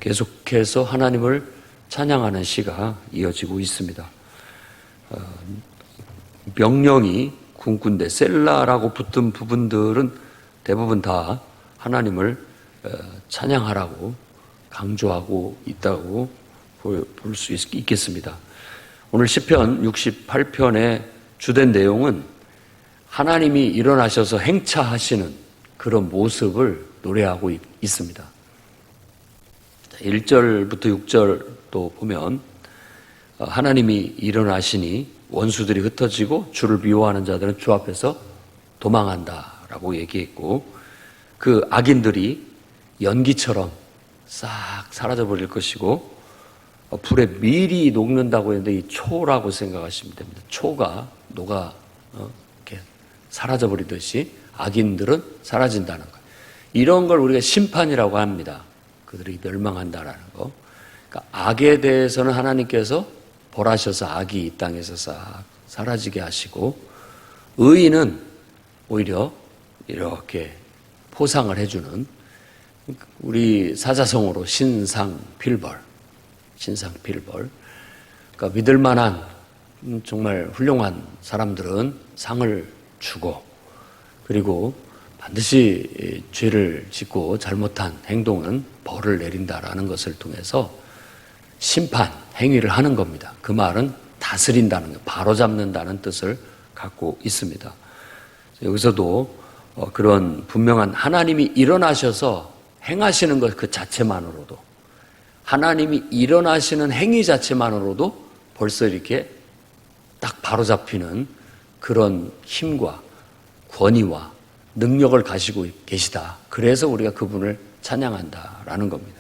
계속해서 하나님을 찬양하는 시가 이어지고 있습니다. 명령이 군군대 셀라라고 붙은 부분들은 대부분 다 하나님을 찬양하라고 강조하고 있다고 볼 수 있겠습니다. 오늘 시편 68편의 주된 내용은 하나님이 일어나셔서 행차하시는 그런 모습을 노래하고 있습니다. 1절부터 6절도 보면 하나님이 일어나시니 원수들이 흩어지고 주를 미워하는 자들은 주 앞에서 도망한다라고 얘기했고, 그 악인들이 연기처럼 싹 사라져버릴 것이고, 불에 미리 녹는다고 했는데 이 초라고 생각하시면 됩니다. 초가 녹아 이렇게 사라져버리듯이 악인들은 사라진다는 것. 이런 걸 우리가 심판이라고 합니다. 그들이 멸망한다라는 거. 그러니까 악에 대해서는 하나님께서 벌하셔서 악이 이 땅에서 싹 사라지게 하시고, 의인은 오히려 이렇게 포상을 해주는, 우리 사자성어로 신상필벌. 그러니까 믿을 만한 정말 훌륭한 사람들은 상을 주고, 그리고 반드시 죄를 짓고 잘못한 행동은 벌을 내린다라는 것을 통해서 심판, 행위를 하는 겁니다. 그 말은 다스린다는 것, 바로잡는다는 뜻을 갖고 있습니다. 여기서도 그런 분명한 하나님이 일어나셔서 행하시는 것 그 자체만으로도, 하나님이 일어나시는 행위 자체만으로도 벌써 이렇게 딱 바로잡히는 그런 힘과 권위와 능력을 가지고 계시다. 그래서 우리가 그분을 찬양한다라는 겁니다.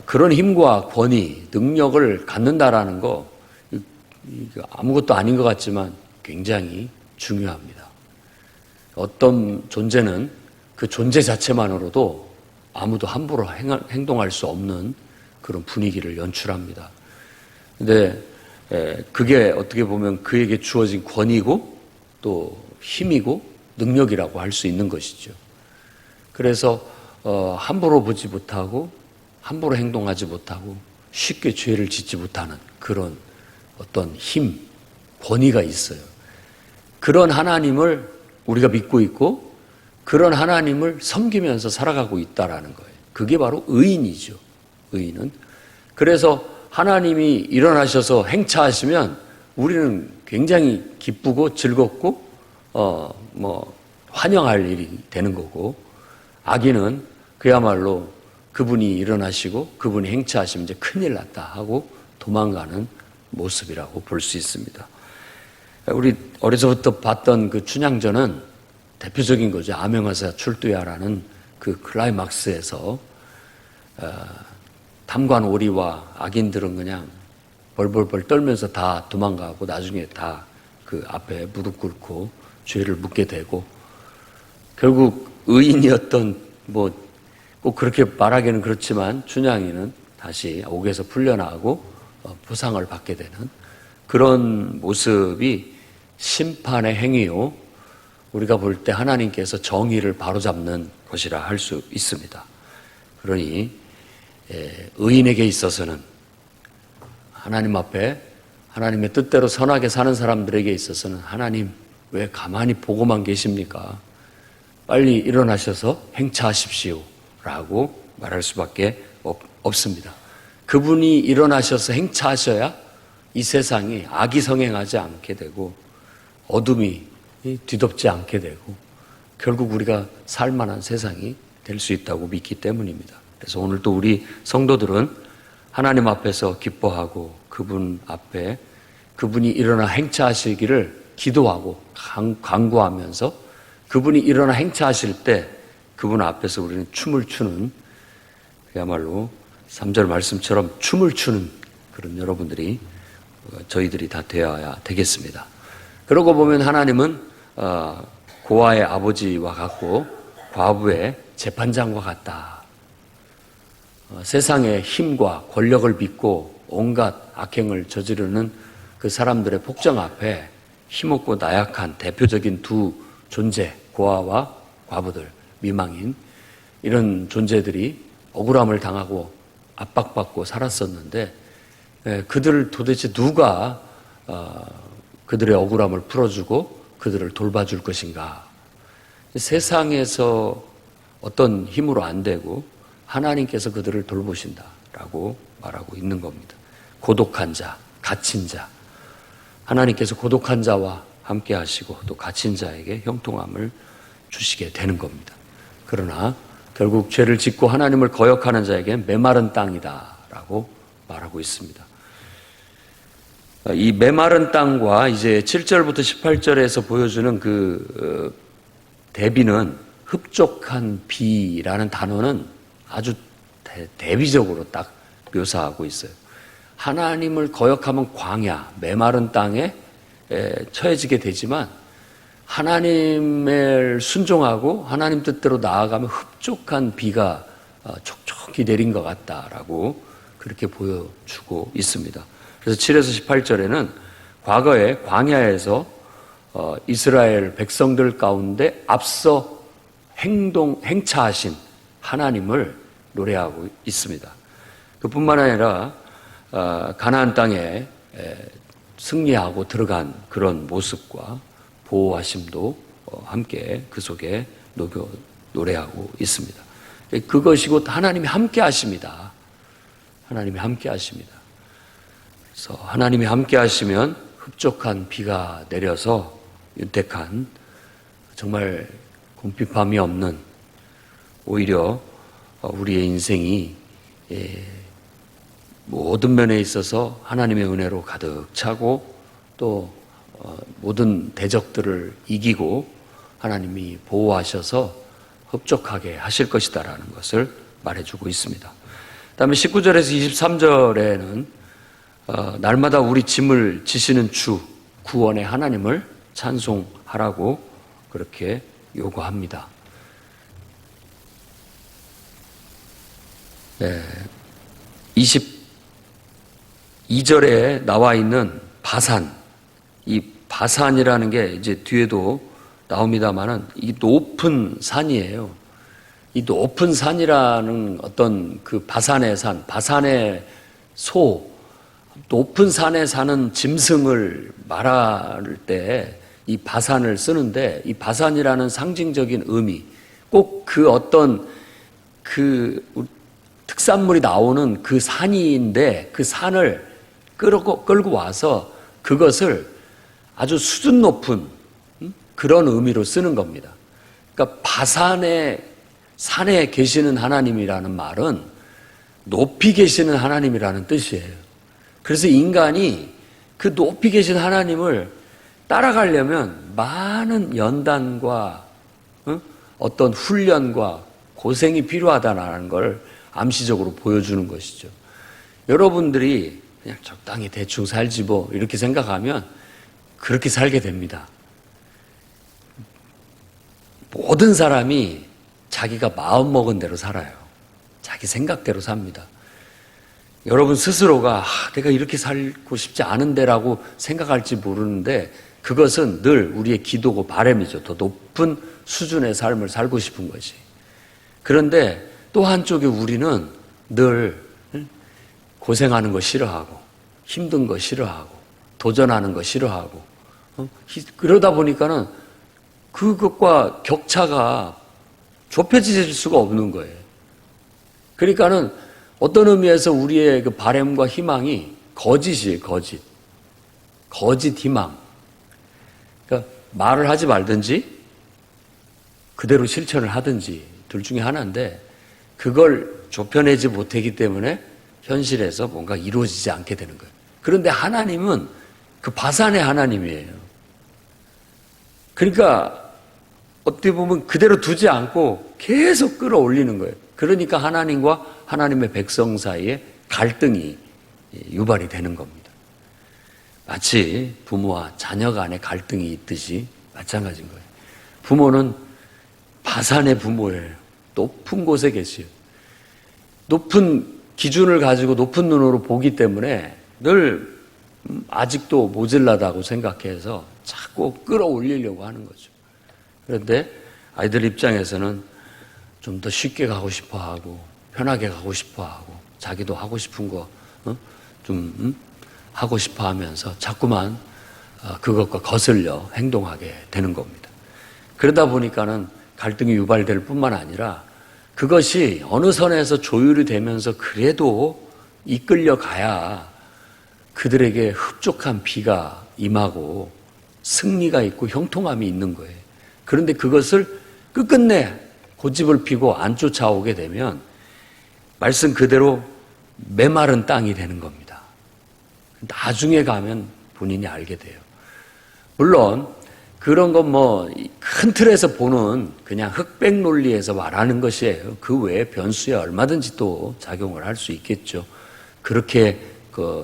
그런 힘과 권위, 능력을 갖는다라는 거 아무것도 아닌 것 같지만 굉장히 중요합니다. 어떤 존재는 그 존재 자체만으로도 아무도 함부로 행동할 수 없는 그런 분위기를 연출합니다. 근데 그게 어떻게 보면 그에게 주어진 권위고 또 힘이고 능력이라고 할 수 있는 것이죠. 그래서 함부로 보지 못하고 함부로 행동하지 못하고 쉽게 죄를 짓지 못하는 그런 어떤 힘, 권위가 있어요. 그런 하나님을 우리가 믿고 있고 그런 하나님을 섬기면서 살아가고 있다라는 거예요. 그게 바로 의인이죠. 의인은. 그래서 하나님이 일어나셔서 행차하시면 우리는 굉장히 기쁘고 즐겁고 환영할 일이 되는 거고, 악인은 그야말로 그분이 일어나시고 그분이 행차하시면 이제 큰일 났다 하고 도망가는 모습이라고 볼 수 있습니다. 우리 어려서부터 봤던 그 춘향전은 대표적인 거죠. 암행어사 출두야라는 그 클라이막스에서 탐관 오리와 악인들은 그냥 벌벌벌 떨면서 다 도망가고 나중에 다 그 앞에 무릎 꿇고 죄를 묻게 되고, 결국 의인이었던 꼭 그렇게 말하기는 그렇지만 춘향이는 다시 옥에서 풀려나고 보상을 받게 되는 그런 모습이 심판의 행위요, 우리가 볼 때 하나님께서 정의를 바로잡는 것이라 할 수 있습니다. 그러니 의인에게 있어서는 하나님 앞에 하나님의 뜻대로 선하게 사는 사람들에게 있어서는 하나님 왜 가만히 보고만 계십니까? 빨리 일어나셔서 행차하십시오 라고 말할 수밖에 없습니다. 그분이 일어나셔서 행차하셔야 이 세상이 악이 성행하지 않게 되고 어둠이 뒤덮지 않게 되고 결국 우리가 살만한 세상이 될 수 있다고 믿기 때문입니다. 그래서 오늘 또 우리 성도들은 하나님 앞에서 기뻐하고 그분 앞에 그분이 일어나 행차하시기를 기도하고 간구하면서 그분이 일어나 행차하실 때 그분 앞에서 우리는 춤을 추는, 그야말로 3절 말씀처럼 춤을 추는 그런 여러분들이, 저희들이 다 되어야 되겠습니다. 그러고 보면 하나님은 고아의 아버지와 같고 과부의 재판장과 같다. 세상의 힘과 권력을 믿고 온갖 악행을 저지르는 그 사람들의 폭정 앞에 힘없고 나약한 대표적인 두 존재, 고아와 과부들, 미망인, 이런 존재들이 억울함을 당하고 압박받고 살았었는데 그들을 도대체 누가 그들의 억울함을 풀어주고 그들을 돌봐줄 것인가. 세상에서 어떤 힘으로 안 되고 하나님께서 그들을 돌보신다라고 말하고 있는 겁니다. 고독한 자, 갇힌 자, 하나님께서 고독한 자와 함께 하시고 또 갇힌 자에게 형통함을 주시게 되는 겁니다. 그러나 결국 죄를 짓고 하나님을 거역하는 자에게는 메마른 땅이다라고 말하고 있습니다. 이 메마른 땅과 이제 7절부터 18절에서 보여주는 그 대비는 흡족한 비라는 단어는 아주 대비적으로 딱 묘사하고 있어요. 하나님을 거역하면 광야, 메마른 땅에 처해지게 되지만 하나님을 순종하고 하나님 뜻대로 나아가면 흡족한 비가 촉촉히 내린 것 같다라고 그렇게 보여주고 있습니다. 그래서 7에서 18절에는 과거에 광야에서 이스라엘 백성들 가운데 앞서 행차하신 하나님을 노래하고 있습니다. 그뿐만 아니라 가나안 땅에 승리하고 들어간 그런 모습과 보호하심도 함께 그 속에 녹여 노래하고 있습니다. 그것이 곧 하나님이 함께 하십니다. 하나님이 함께 하십니다. 그래서 하나님이 함께 하시면 흡족한 비가 내려서 윤택한 정말 궁핍함이 없는 오히려 우리의 인생이 모든 면에 있어서 하나님의 은혜로 가득 차고 또 모든 대적들을 이기고 하나님이 보호하셔서 흡족하게 하실 것이다라는 것을 말해주고 있습니다. 그다음에 19절에서 23절에는 날마다 우리 짐을 지시는 주 구원의 하나님을 찬송하라고 그렇게 요구합니다. 네, 22절에 나와 있는 바산, 이 바산이라는 게 이제 뒤에도 나옵니다만은 이 높은 산이에요. 이 높은 산이라는 어떤 그 바산의 산, 바산의 소, 높은 산에 사는 짐승을 말할 때 이 바산을 쓰는데 이 바산이라는 상징적인 의미, 꼭 그 어떤 그 특산물이 나오는 그 산인데 그 산을 끌고 와서 그것을 아주 수준 높은 그런 의미로 쓰는 겁니다. 그러니까 바산의 산에 계시는 하나님이라는 말은 높이 계시는 하나님이라는 뜻이에요. 그래서 인간이 그 높이 계신 하나님을 따라가려면 많은 연단과 어떤 훈련과 고생이 필요하다는 걸 암시적으로 보여주는 것이죠. 여러분들이 그냥 적당히 대충 살지 뭐 이렇게 생각하면 그렇게 살게 됩니다. 모든 사람이 자기가 마음먹은 대로 살아요. 자기 생각대로 삽니다. 여러분 스스로가 내가 이렇게 살고 싶지 않은데라고 생각할지 모르는데 그것은 늘 우리의 기도고 바람이죠. 더 높은 수준의 삶을 살고 싶은 거지. 그런데 또 한쪽에 우리는 늘 고생하는 거 싫어하고 힘든 거 싫어하고 도전하는 거 싫어하고 그러다 보니까는 그것과 격차가 좁혀질 수가 없는 거예요. 그러니까는 어떤 의미에서 우리의 그 바람과 희망이 거짓이에요, 거짓. 거짓 희망. 그러니까 말을 하지 말든지 그대로 실천을 하든지 둘 중에 하나인데 그걸 좁혀내지 못하기 때문에 현실에서 뭔가 이루어지지 않게 되는 거예요. 그런데 하나님은 그 바산의 하나님이에요. 그러니까 어떻게 보면 그대로 두지 않고 계속 끌어올리는 거예요. 그러니까 하나님과 하나님의 백성 사이에 갈등이 유발이 되는 겁니다. 마치 부모와 자녀 간의 갈등이 있듯이 마찬가지인 거예요. 부모는 바산의 부모예요. 높은 곳에 계시요. 높은 기준을 가지고 높은 눈으로 보기 때문에 늘 아직도 모질라다고 생각해서 자꾸 끌어올리려고 하는 거죠. 그런데 아이들 입장에서는 좀 더 쉽게 가고 싶어 하고 편하게 가고 싶어 하고 자기도 하고 싶은 거 좀 하고 싶어 하면서 자꾸만 그것과 거슬려 행동하게 되는 겁니다. 그러다 보니까는 갈등이 유발될 뿐만 아니라 그것이 어느 선에서 조율이 되면서 그래도 이끌려 가야 그들에게 흡족한 비가 임하고 승리가 있고 형통함이 있는 거예요. 그런데 그것을 끝끝내 고집을 피고 안 쫓아오게 되면 말씀 그대로 메마른 땅이 되는 겁니다. 나중에 가면 본인이 알게 돼요. 물론 그런 건 뭐 큰 틀에서 보는 그냥 흑백 논리에서 말하는 것이에요. 그 외에 변수에 얼마든지 또 작용을 할 수 있겠죠. 그렇게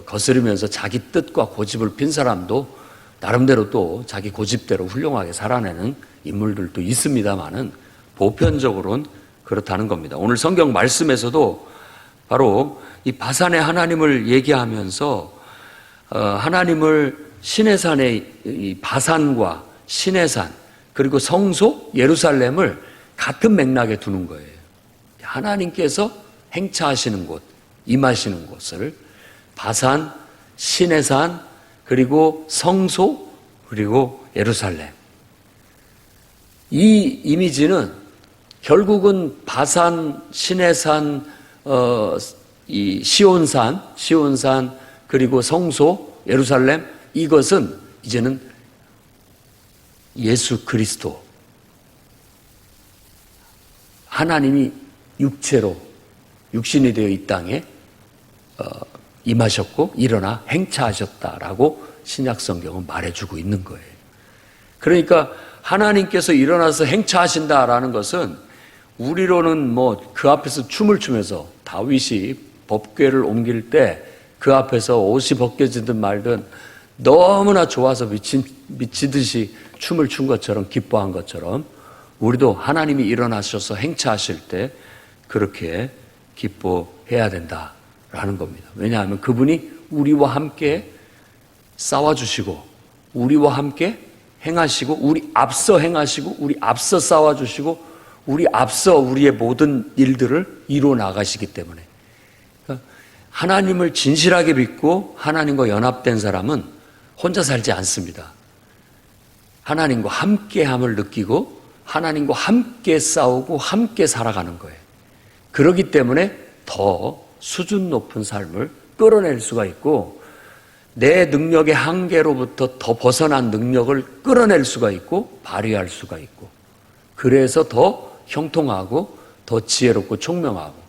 거스르면서 자기 뜻과 고집을 핀 사람도 나름대로 또 자기 고집대로 훌륭하게 살아내는 인물들도 있습니다만은 보편적으로는 그렇다는 겁니다. 오늘 성경 말씀에서도 바로 이 바산의 하나님을 얘기하면서 하나님을 신의 산의 이 바산과 신의 산 그리고 성소 예루살렘을 같은 맥락에 두는 거예요. 하나님께서 행차하시는 곳, 임하시는 곳을 바산, 신의 산, 그리고 성소, 그리고 예루살렘. 이 이미지는 결국은 바산, 신의 산, 이 시온산, 그리고 성소, 예루살렘, 이것은 이제는 예수 그리스도, 하나님이 육체로 육신이 되어 이 땅에 임하셨고 일어나 행차하셨다라고 신약 성경은 말해주고 있는 거예요. 그러니까 하나님께서 일어나서 행차하신다라는 것은 우리로는 뭐 그 앞에서 춤을 추면서 다윗이 법궤를 옮길 때 그 앞에서 옷이 벗겨지든 말든 너무나 좋아서 미치듯이 춤을 춘 것처럼 기뻐한 것처럼 우리도 하나님이 일어나셔서 행차하실 때 그렇게 기뻐해야 된다라는 겁니다. 왜냐하면 그분이 우리와 함께 싸워주시고 우리와 함께 행하시고 우리 앞서 행하시고 우리 앞서 싸워주시고 우리 앞서 우리의 모든 일들을 이루어 나가시기 때문에 그러니까 하나님을 진실하게 믿고 하나님과 연합된 사람은 혼자 살지 않습니다. 하나님과 함께함을 느끼고 하나님과 함께 싸우고 함께 살아가는 거예요. 그렇기 때문에 더 수준 높은 삶을 끌어낼 수가 있고 내 능력의 한계로부터 더 벗어난 능력을 끌어낼 수가 있고 발휘할 수가 있고 그래서 더 형통하고 더 지혜롭고 총명하고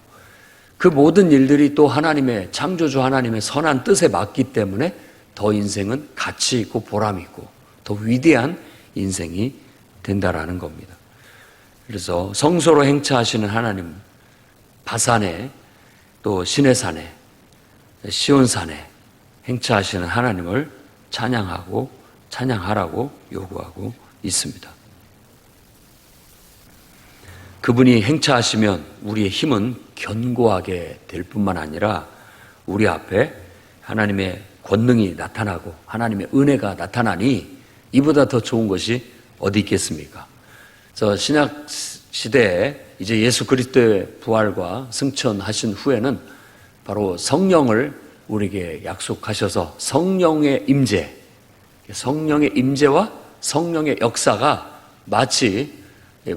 그 모든 일들이 또 하나님의 창조주 하나님의 선한 뜻에 맞기 때문에 더 인생은 가치 있고 보람 있고 더 위대한 인생이 된다라는 겁니다. 그래서 성소로 행차하시는 하나님 바산에 또 시내산에 시온산에 행차하시는 하나님을 찬양하고 찬양하라고 요구하고 있습니다. 그분이 행차하시면 우리의 힘은 견고하게 될 뿐만 아니라 우리 앞에 하나님의 권능이 나타나고 하나님의 은혜가 나타나니 이보다 더 좋은 것이 어디 있겠습니까? 그래서 신약 시대에 이제 예수 그리스도의 부활과 승천하신 후에는 바로 성령을 우리에게 약속하셔서 성령의 임재, 성령의 임재와 성령의 역사가 마치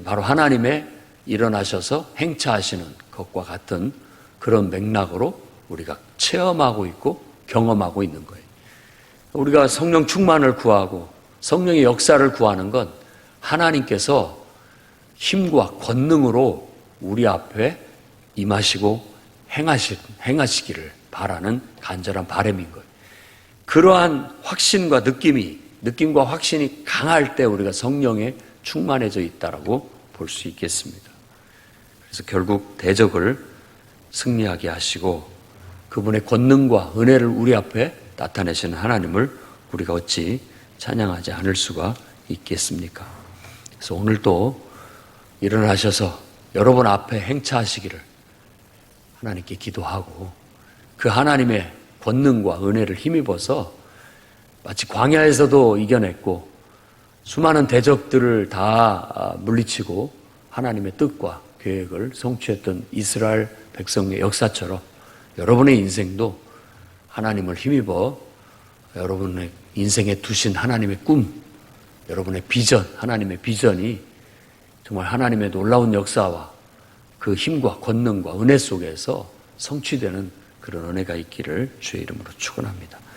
바로 하나님의 일어나셔서 행차하시는 것과 같은 그런 맥락으로 우리가 체험하고 있고 경험하고 있는 거예요. 우리가 성령 충만을 구하고 성령의 역사를 구하는 건 하나님께서 힘과 권능으로 우리 앞에 임하시고 행하시기를 바라는 간절한 바람인 거예요. 그러한 확신과 느낌과 확신이 강할 때 우리가 성령에 충만해져 있다라고 볼 수 있겠습니다. 그래서 결국 대적을 승리하게 하시고 그분의 권능과 은혜를 우리 앞에 나타내시는 하나님을 우리가 어찌 찬양하지 않을 수가 있겠습니까? 그래서 오늘도 일어나셔서 여러분 앞에 행차하시기를 하나님께 기도하고 그 하나님의 권능과 은혜를 힘입어서 마치 광야에서도 이겨냈고 수많은 대적들을 다 물리치고 하나님의 뜻과 계획을 성취했던 이스라엘 백성의 역사처럼 여러분의 인생도 하나님을 힘입어 여러분의 인생에 두신 하나님의 꿈, 여러분의 비전, 하나님의 비전이 정말 하나님의 놀라운 역사와 그 힘과 권능과 은혜 속에서 성취되는 그런 은혜가 있기를 주의 이름으로 축원합니다.